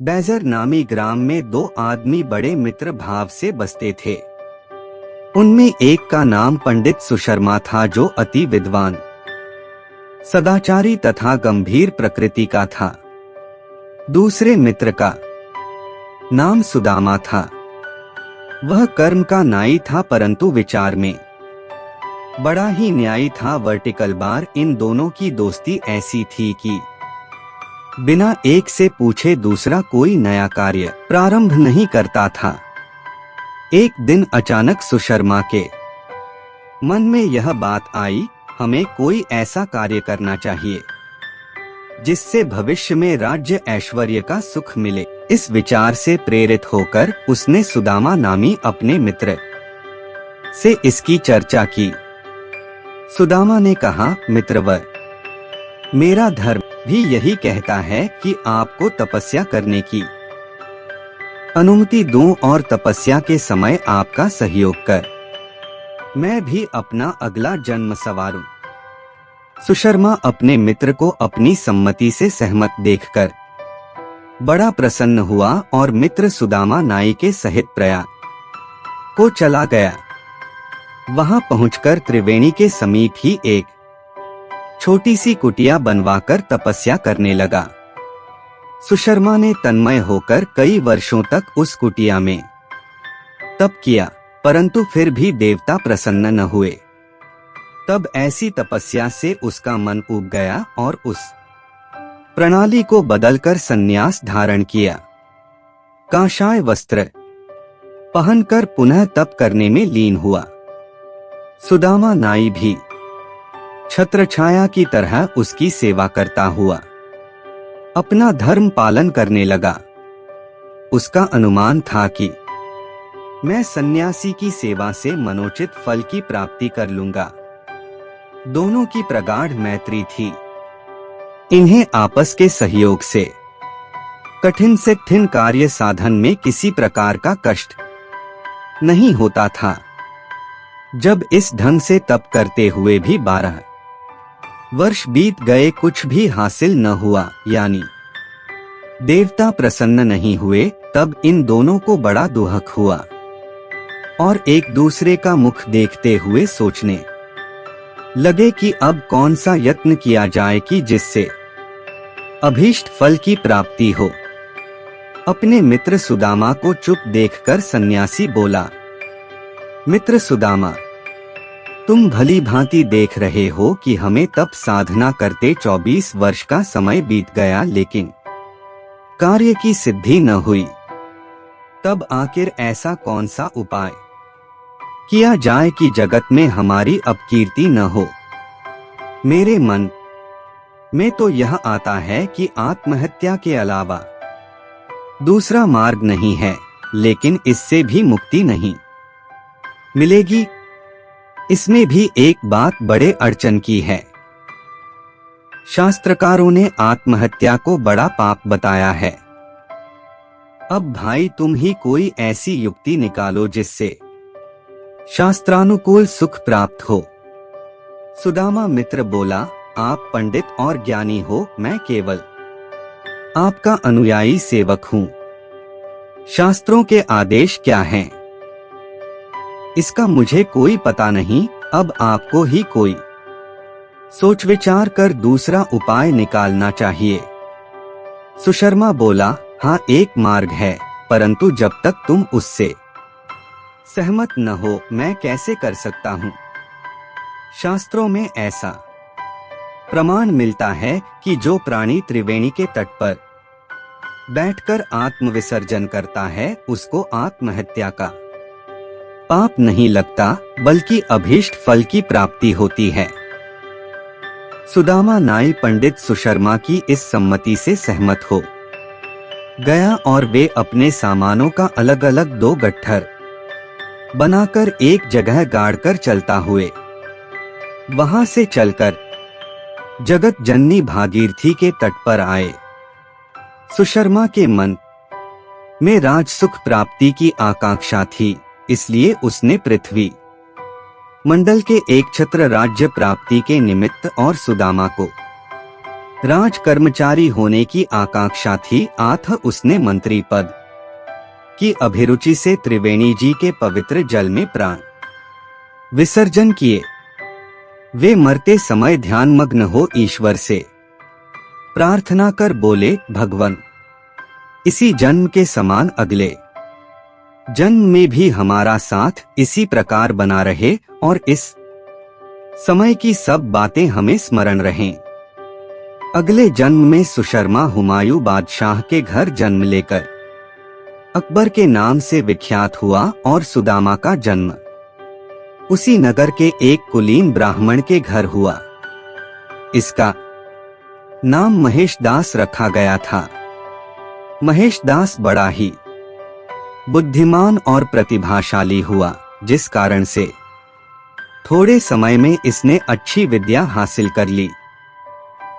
Badger नामी ग्राम में दो आदमी बड़े मित्र भाव से बसते थे। उनमें एक का नाम पंडित सुशर्मा था, जो अति विद्वान, सदाचारी तथा गंभीर प्रकृति का था। दूसरे मित्र का नाम सुदामा था। वह कर्म का नाई था, परंतु विचार में बड़ा ही न्यायी था। वर्टिकल बार इन दोनों की दोस्ती ऐसी थी कि बिना एक से पूछे दूसरा कोई नया कार्य प्रारंभ नहीं करता था। एक दिन अचानक सुशर्मा के मन में यह बात आई, हमें कोई ऐसा कार्य करना चाहिए जिससे भविष्य में राज्य ऐश्वर्य का सुख मिले। इस विचार से प्रेरित होकर उसने सुदामा नामी अपने मित्र से इसकी चर्चा की। सुदामा ने कहा, मित्रवर, मेरा धर्म भी यही कहता है कि आपको तपस्या करने की अनुमति दूं और तपस्या के समय आपका सहयोग कर मैं भी अपना अगला जन्म संवारूं। सुशर्मा अपने मित्र को अपनी सम्मति से सहमत देखकर बड़ा प्रसन्न हुआ और मित्र सुदामा नाई के सहित प्रयाग को चला गया। वहां पहुंचकर त्रिवेणी के समीप ही एक छोटी सी कुटिया बनवाकर तपस्या करने लगा। सुशर्मा ने तन्मय होकर कई वर्षों तक उस कुटिया में तप किया, परंतु फिर भी देवता प्रसन्न न हुए। तब ऐसी तपस्या से उसका मन ऊब गया और उस प्रणाली को बदलकर संन्यास धारण किया। कांशाय वस्त्र पहनकर पुनः तप करने में लीन हुआ। सुदामा नाई भी छत्रछाया की तरह उसकी सेवा करता हुआ अपना धर्म पालन करने लगा। उसका अनुमान था कि मैं सन्यासी की सेवा से मनोचित फल की प्राप्ति कर लूंगा। दोनों की प्रगाढ़ मैत्री थी। इन्हें आपस के सहयोग से कठिन से कठिन कार्य साधन में किसी प्रकार का कष्ट नहीं होता था। जब इस ढंग से तप करते हुए भी 12 वर्ष बीत गए, कुछ भी हासिल न हुआ, यानी देवता प्रसन्न नहीं हुए, तब इन दोनों को बड़ा दुहक हुआ और एक दूसरे का मुख देखते हुए सोचने लगे कि अब कौन सा यत्न किया जाए कि जिससे अभीष्ट फल की प्राप्ति हो। अपने मित्र सुदामा को चुप देखकर सन्यासी बोला, मित्र सुदामा, तुम भली भांति देख रहे हो कि हमें तप साधना करते 24 वर्ष का समय बीत गया, लेकिन कार्य की सिद्धि न हुई। तब आखिर ऐसा कौन सा उपाय किया जाए कि जगत में हमारी अपकीर्ति न हो। मेरे मन में तो यह आता है कि आत्महत्या के अलावा दूसरा मार्ग नहीं है, लेकिन इससे भी मुक्ति नहीं मिलेगी। इसमें भी एक बात बड़े अड़चन की है। शास्त्रकारों ने आत्महत्या को बड़ा पाप बताया है। अब भाई तुम ही कोई ऐसी युक्ति निकालो जिससे शास्त्रानुकूल सुख प्राप्त हो। सुदामा मित्र बोला, आप पंडित और ज्ञानी हो, मैं केवल आपका अनुयायी सेवक हूँ। शास्त्रों के आदेश क्या हैं, इसका मुझे कोई पता नहीं। अब आपको ही कोई सोच विचार कर दूसरा उपाय निकालना चाहिए। सुशर्मा बोला, हाँ एक मार्ग है, परंतु जब तक तुम उससे सहमत न हो मैं कैसे कर सकता हूँ। शास्त्रों में ऐसा प्रमाण मिलता है कि जो प्राणी त्रिवेणी के तट पर बैठकर आत्मविसर्जन करता है उसको आत्महत्या का पाप नहीं लगता, बल्कि अभीष्ट फल की प्राप्ति होती है। सुदामा नाई पंडित सुशर्मा की इस सम्मति से सहमत हो गया और वे अपने सामानों का अलग अलग 2 गट्ठर बनाकर एक जगह गाड़कर चलता हुए वहां से चलकर जगत जननी भागीरथी के तट पर आए। सुशर्मा के मन में राजसुख प्राप्ति की आकांक्षा थी, इसलिए उसने पृथ्वी मंडल के एक छत्र राज्य प्राप्ति के निमित्त और सुदामा को राज कर्मचारी होने की आकांक्षा थी, अतः उसने मंत्री पद की अभिरुचि से त्रिवेणी जी के पवित्र जल में प्राण विसर्जन किए। वे मरते समय ध्यानमग्न हो ईश्वर से प्रार्थना कर बोले, भगवन, इसी जन्म के समान अगले जन्म में भी हमारा साथ इसी प्रकार बना रहे और इस समय की सब बातें हमें स्मरण रहें। अगले जन्म में सुशर्मा हुमायूं बादशाह के घर जन्म लेकर अकबर के नाम से विख्यात हुआ और सुदामा का जन्म उसी नगर के एक कुलीन ब्राह्मण के घर हुआ। इसका नाम महेशदास रखा गया था। महेशदास बड़ा ही बुद्धिमान और प्रतिभाशाली हुआ, जिस कारण से थोड़े समय में इसने अच्छी विद्या हासिल कर ली।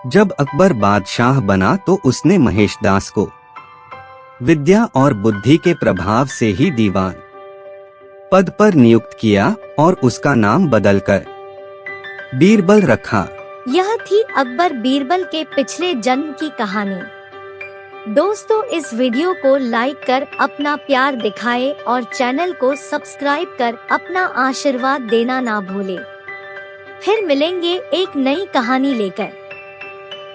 जब अकबर बादशाह बना तो उसने महेशदास को विद्या और बुद्धि के प्रभाव से ही दीवान पद पर नियुक्त किया और उसका नाम बदलकर बीरबल रखा। यह थी अकबर बीरबल के पिछले जन्म की कहानी। दोस्तों, इस वीडियो को लाइक कर अपना प्यार दिखाएं और चैनल को सब्सक्राइब कर अपना आशीर्वाद देना ना भूलें। फिर मिलेंगे एक नई कहानी लेकर।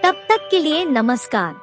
तब तक के लिए नमस्कार।